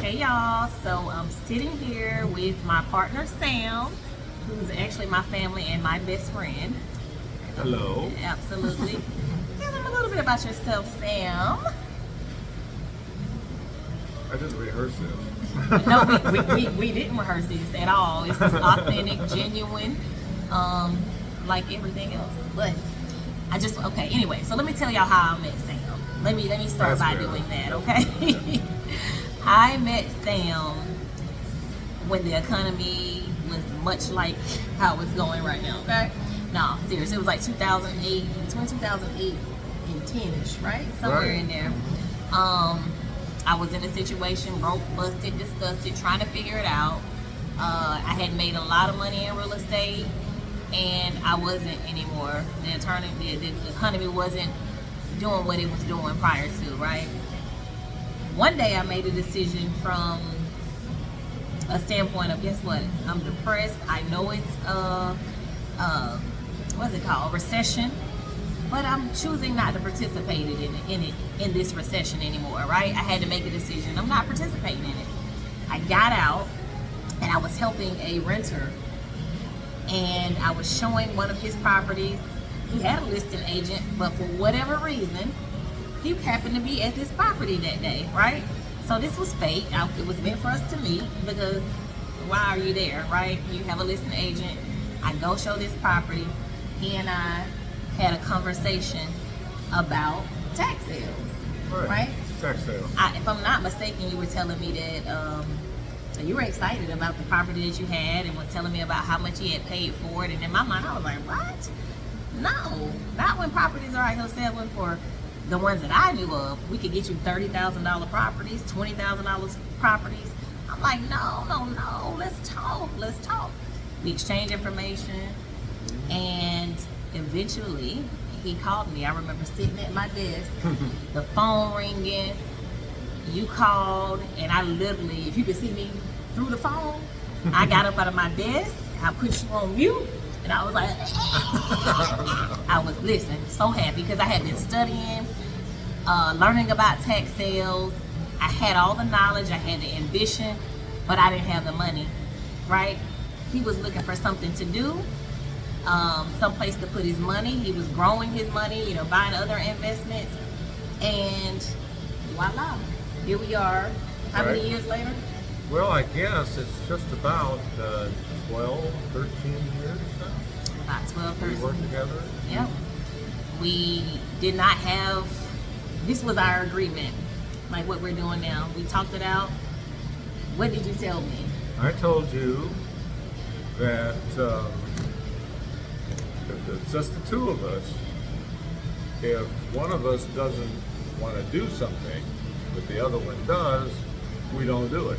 Hey y'all, so I'm sitting here with my partner Sam, who's actually my family and my best friend. Hello. Absolutely. Tell them a little bit about yourself, Sam. I didn't rehearse this. No, we didn't rehearse this at all. It's just authentic, genuine, like everything else. But okay, anyway, so let me tell y'all how I met Sam. Let me start That's by fair. doing that, okay? I met Sam when the economy was much like how it's going right now, okay? No, seriously, it was like 2008, between 2008 and 10ish, right? Somewhere Right. in there. I was in a situation, broke, busted, disgusted, trying to figure it out. I had made a lot of money in real estate, and I wasn't anymore. The economy wasn't doing what it was doing prior to, right? One day I made a decision from a standpoint of, guess what? I'm depressed. I know it's what's it called? Recession. But I'm choosing not to participate in this recession anymore, right? I had to make a decision. I'm not participating in it. I got out and I was helping a renter, and I was showing one of his properties. He had a listing agent, but for whatever reason, he happened to be at this property that day, right? So this was fate. It was meant for us to meet because why are you there, right? You have a listing agent. I go show this property. He and I had a conversation about tax sales, right? Tax sale. If I'm not mistaken, you were telling me that you were excited about the property that you had and was telling me about how much you had paid for it. And in my mind, I was like, what? No, not when properties are out here selling for the ones that I knew of. We could get you $30,000 properties, $20,000 properties. I'm like, no, let's talk. We exchange information, and eventually he called me. I remember sitting at my desk, the phone ringing, you called, and I literally, if you could see me through the phone, I got up out of my desk, I put you on mute, and I was like, I was listening, so happy because I had been studying, learning about tax sales. I had all the knowledge, I had the ambition, but I didn't have the money, right? He was looking for something to do, someplace to put his money. He was growing his money, buying other investments, and voila, here we are. How Right. many years later? Well, I guess it's just about 12, 13 years now. About 12, We 13. work together. Yep. We did not have, this was our agreement, like what we're doing now. We talked it out. What did you tell me? I told you that if it's just the two of us, if one of us doesn't want to do something, but the other one does, we don't do it.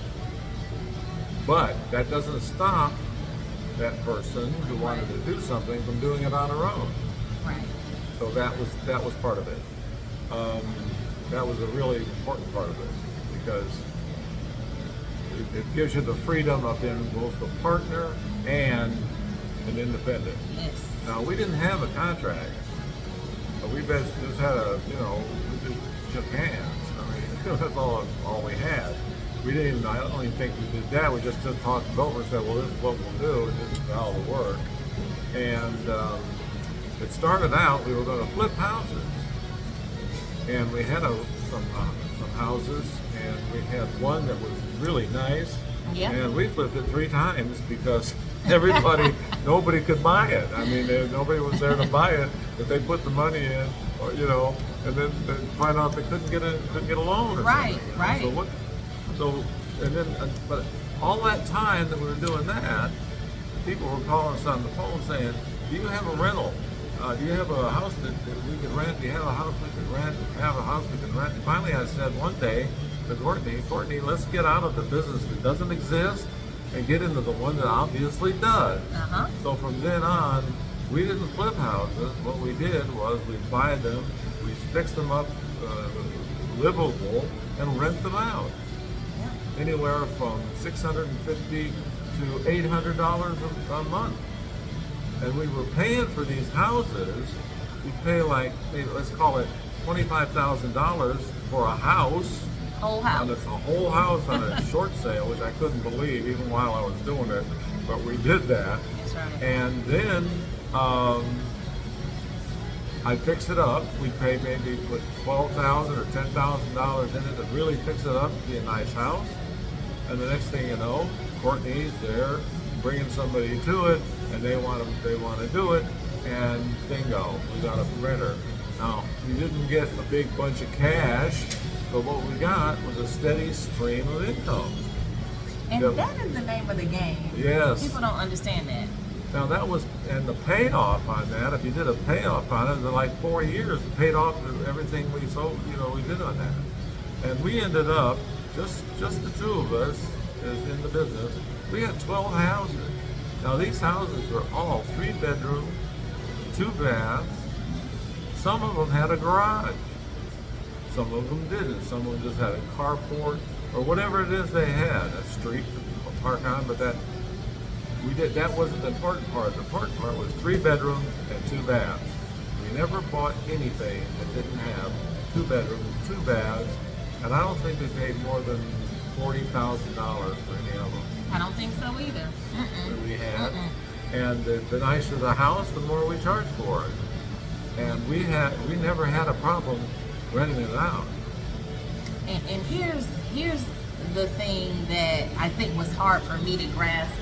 But that doesn't stop that person who wanted to do something from doing it on her own. Right. So that was part of it. That was a really important part of it because it gives you the freedom of being both a partner and an independent. Yes. Now we didn't have a contract. We just had we just shook hands. I mean, that's all we had. We didn't. I don't even think we did that. We just talked it over and said, well, this is what we'll do, and this is how it'll work. And it started out, we were going to flip houses, and we had some houses, and we had one that was really nice, Yeah. and we flipped it 3 times because nobody could buy it. I mean, nobody was there to buy it, but they put the money in, or, and then they find out they couldn't get a loan or Right, something. right. But all that time that we were doing that, people were calling us on the phone saying, do you have a rental? Do you have a house that we could rent? Do you have a house we could rent? Have a house we could rent? And finally I said one day to Courtney, let's get out of the business that doesn't exist and get into the one that obviously does. Uh-huh. So from then on, we didn't flip houses. What we did was we buy them, we fix them up livable, and rent them out. Anywhere from $650 to $800 a month. And we were paying for these houses. We pay let's call it $25,000 for a house, Whole on house. a whole house on a short sale, which I couldn't believe even while I was doing it, but we did that. That's right. And then I fix it up. We pay maybe put $12,000 or $10,000 in it to really fix it up to be a nice house. And the next thing you know, Courtney's there bringing somebody to it, and they want to do it, and bingo, we got a renter. Now we didn't get a big bunch of cash, but what we got was a steady stream of income. And Yep. that is the name of the game. Yes. People don't understand that. Now that was, and the payoff on that, if you did a payoff on it, in like 4 years, it paid off everything we sold, we did on that. And we ended up, just the two of us is in the business, we had 12 houses. Now these houses were all 3-bedroom, 2 baths. Some of them had a garage. Some of them didn't. Some of them just had a carport or whatever it is they had, a street to park on, but that wasn't the important part. The important part was 3 bedrooms and 2 baths. We never bought anything that didn't have 2 bedrooms, 2 baths, and I don't think we paid more than $40,000 for any of them I don't think so either. that we had. Mm-mm. And the nicer the house, the more we charged for it. And we never had a problem renting it out. And here's the thing that I think was hard for me to grasp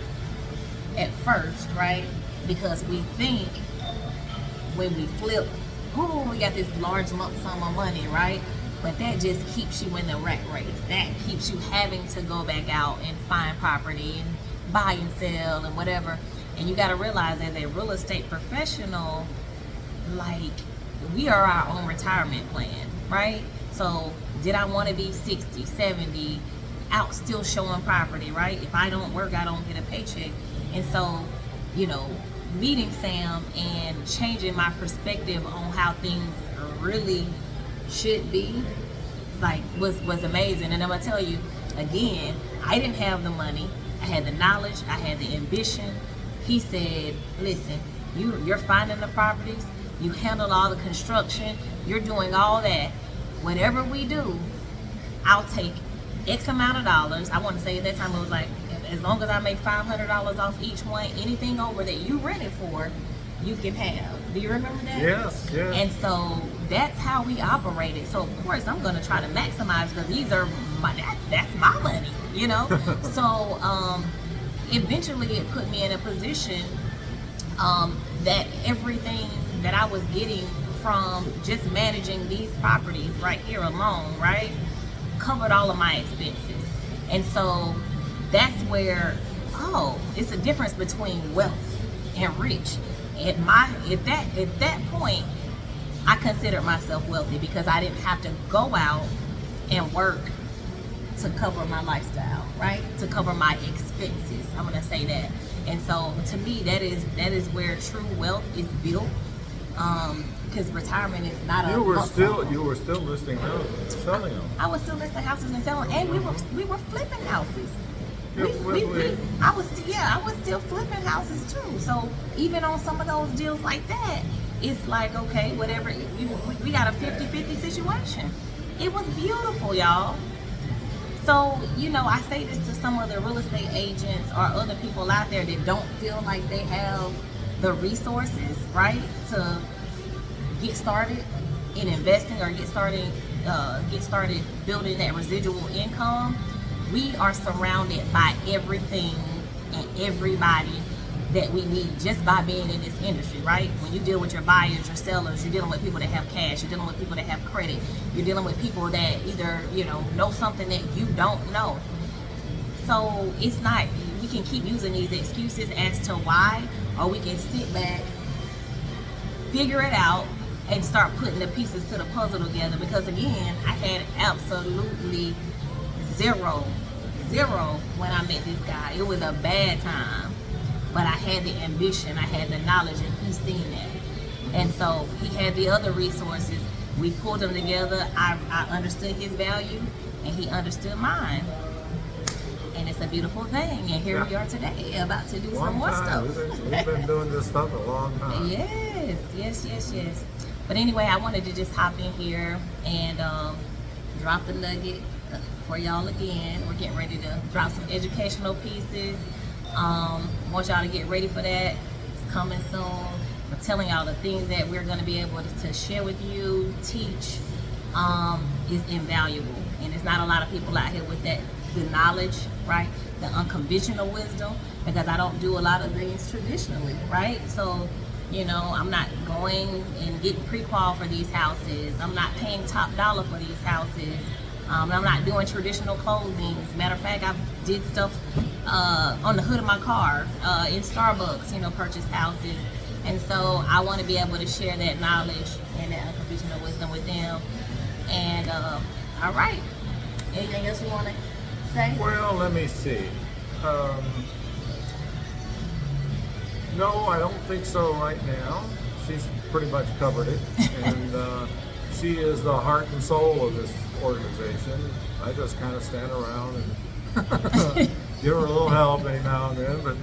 at first, right? Because we think when we flip, oh, we got this large lump sum of money, right? But that just keeps you in the rat race. That keeps you having to go back out and find property and buy and sell and whatever. And you got to realize, as a real estate professional, like, we are our own retirement plan, right? So did I want to be 60, 70, out still showing property, right? If I don't work, I don't get a paycheck. And so, meeting Sam and changing my perspective on how things really should be, like, was amazing. And I'm gonna tell you again, I didn't have the money. I had the knowledge, I had the ambition. He said, listen, you're finding the properties, you handle all the construction, you're doing all that. Whatever we do, I'll take X amount of dollars. I want to say at that time it was like, as long as I make $500 off each one, anything over that you rented for, you can have. Do you remember that? Yes, yes. And so that's how we operated. So of course I'm going to try to maximize, because these are that's my money, So eventually it put me in a position that everything that I was getting from just managing these properties right here alone, right, covered all of my expenses. And so that's where, it's a difference between wealth and rich. At that point, I considered myself wealthy because I didn't have to go out and work to cover my lifestyle, right? To cover my expenses. I'm gonna say that. And so to me, that is where true wealth is built. Because retirement is not a You were lump still sum. listing houses and selling them. I was still listing houses and selling, and we were flipping houses. Yeah, I was still flipping houses too. So even on some of those deals like that, it's like, okay, whatever, we got a 50-50 situation. It was beautiful, y'all. So, I say this to some of the real estate agents or other people out there that don't feel like they have the resources, right, to get started in investing or get started building that residual income. We are surrounded by everything and everybody that we need just by being in this industry, right? When you deal with your buyers, your sellers, you're dealing with people that have cash, you're dealing with people that have credit, you're dealing with people that either, know something that you don't know. So it's not, we can keep using these excuses as to why, or we can sit back, figure it out, and start putting the pieces to the puzzle together. Because again, I had absolutely zero when I met this guy. It was a bad time, but I had the ambition, I had the knowledge, and he's seen that. And so he had the other resources. We pulled them together. I understood his value, and he understood mine. And it's a beautiful thing. And here we are today, about to do some more stuff. We've been doing this stuff a long time. Yes. But anyway, I wanted to just hop in here and drop the nugget for y'all again. We're getting ready to drop some educational pieces. Want y'all to get ready for that. It's coming soon. I'm telling y'all the things that we're going to be able to share with you, teach, is invaluable. And there's not a lot of people out here with that, the knowledge, right? The unconventional wisdom, because I don't do a lot of things traditionally, right? So, you know, I'm not going and getting pre-qual for these houses. I'm not paying top dollar for these houses. I'm not doing traditional closings. Matter of fact, I did stuff on the hood of my car, in Starbucks, you know, purchased houses. And so I want to be able to share that knowledge and that unconventional wisdom with them. And all right, anything else you want to say? Well, let me see. No, I don't think so right now. She's pretty much covered it. And she is the heart and soul of this organization. I just kind of stand around and give her a little help every now and then. But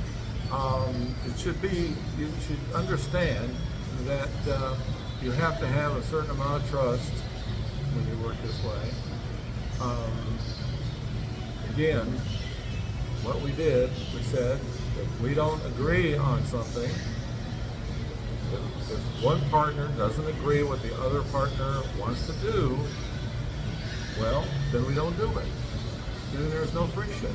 it should be, you should understand that you have to have a certain amount of trust when you work this way. Again, what we did, we said, if we don't agree on something, if one partner doesn't agree with the other partner wants to do, well, then we don't do it. Then there's no friction.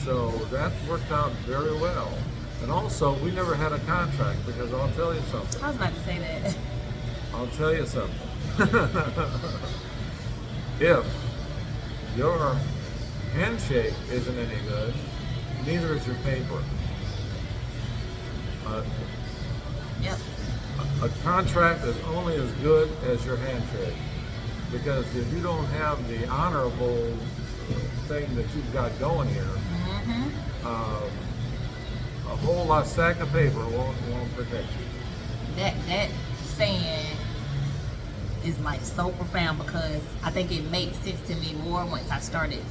So that worked out very well. And also, we never had a contract, because I'll tell you something. I was about to say that. I'll tell you something. If your handshake isn't any good, neither is your paper. Yep. A contract is only as good as your handshake. Because if you don't have the honorable thing that you've got going here, a whole lot stack of paper won't protect you. That saying is like so profound, because I think it makes sense to me more once I started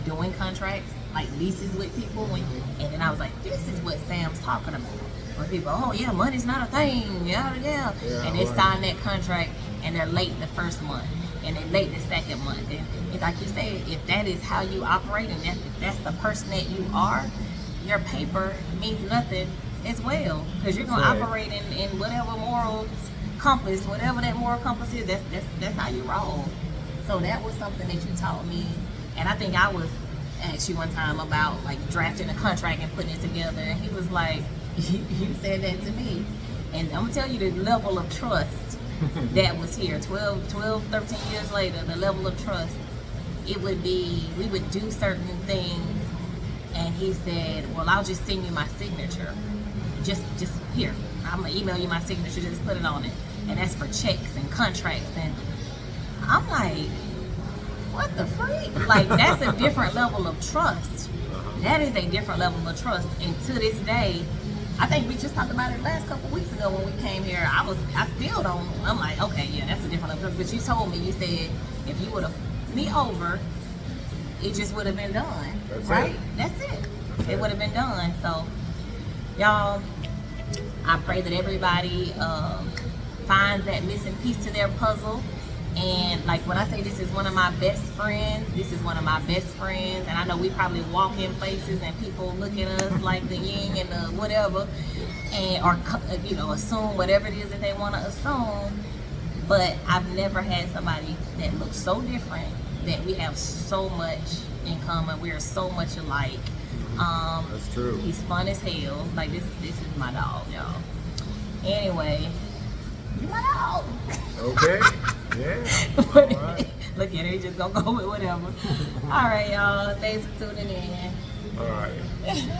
doing contracts, like leases with people, and then I was like, this is what Sam's talking about. When people, oh yeah, money's not a thing, yeah, and they sign that contract and they're late the first month, and they're late the second month, and like you say, if that is how you operate, and if that's the person that you are, your paper means nothing as well, because you're going to operate in whatever morals compass, whatever that moral compass is, that's how you roll. So that was something that you taught me, and I think I was asked you one time about like drafting a contract and putting it together, and he was like, you said that to me, and I'm gonna tell you the level of trust that was here 12, 13 years later, the level of trust. It would be, we would do certain things, and he said, well, I'll just send you my signature, just here, I'm gonna email you my signature, just put it on it. And that's for checks and contracts. And I'm like, what the freak? Like, that's a different level of trust. That is a different level of trust. And to this day, I think we just talked about it last couple weeks ago when we came here. I still don't, I'm like, okay, yeah, that's a different level of trust. But you told me, you said, if you would have me over, it just would have been done. That's right? it. That's it. It would have been done. So, y'all, I pray that everybody finds that missing piece to their puzzle. And like when I say this is one of my best friends, this is one of my best friends. And I know we probably walk in places and people look at us like the yin and the whatever, and or you know, assume whatever it is that they want to assume. But I've never had somebody that looks so different, that we have so much in common. We are so much alike. That's true. He's fun as hell. Like this is my dog, y'all. Anyway, you my dog. Okay. Yeah. All right. Look at her, he just gonna go with whatever. All right, y'all. Thanks for tuning in. All right.